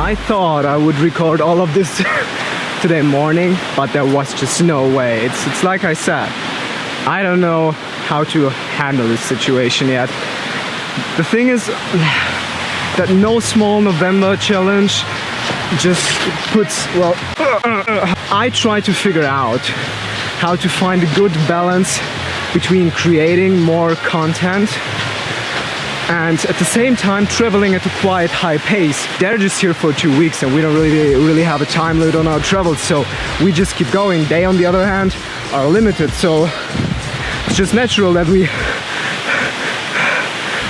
I thought I would record all of this today morning, but there was just no way. It's like I said, I don't know how to handle this situation yet. The thing is that no small November challenge just puts, well, I try to figure out how to find a good balance between creating more content and at the same time traveling at a quite high pace. They're just here for 2 weeks and we don't really have a time limit on our travels, so we just keep going. They, on the other hand, are limited, so it's just natural that we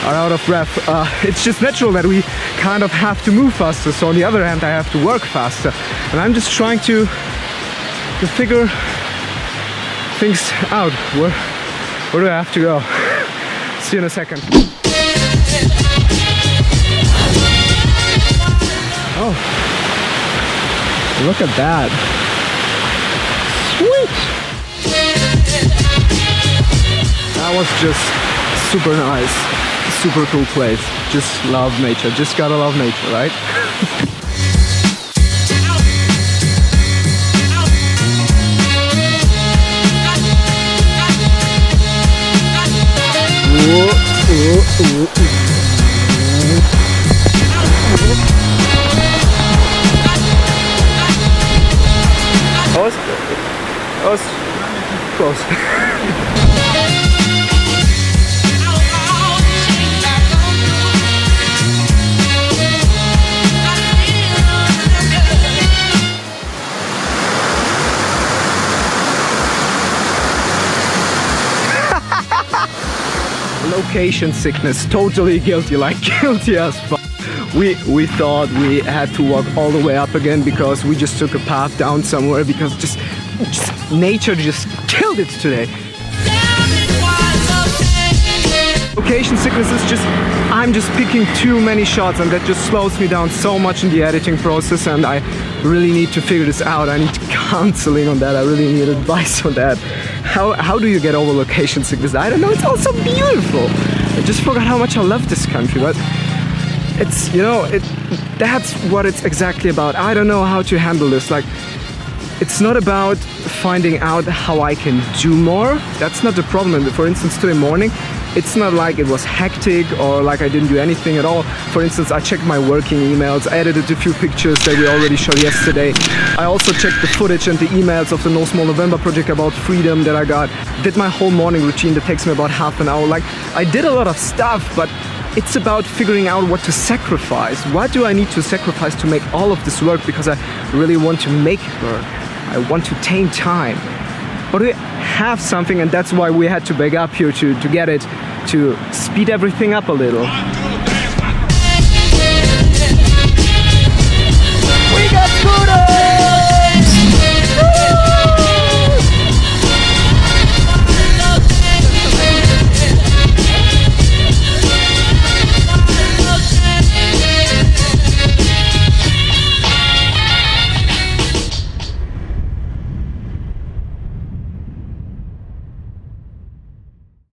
are out of breath. It's just natural that we kind of have to move faster, so on the other hand I have to work faster, and I'm just trying to figure things out. Where do I have to go? See you in a second. Oh, look at that. Sweet! That was just super nice. Super cool place. Just love nature. Just gotta love nature, right? That was close. Location sickness, totally guilty, like guilty as fuck. We thought we had to walk all the way up again because we just took a path down somewhere because just nature just killed it today. Location sickness is just, I'm just picking too many shots and that just slows me down so much in the editing process, and I really need to figure this out. I need counseling on that. I really need advice on that. How do you get over location sickness? I don't know, it's all so beautiful. I just forgot how much I love this country, but it's, you know, that's what it's exactly about. I don't know how to handle this. Like, it's not about finding out how I can do more. That's not the problem. For instance, today morning, it's not like it was hectic or like I didn't do anything at all. For instance, I checked my working emails, I edited a few pictures that we already showed yesterday. I also checked the footage and the emails of the No Small November project about freedom that I got. Did my whole morning routine that takes me about half an hour. Like, I did a lot of stuff, but it's about figuring out what to sacrifice. What do I need to sacrifice to make all of this work? Because I really want to make it work. I want to tame time. But we have something, and that's why we had to beg up here to get it, to speed everything up a little.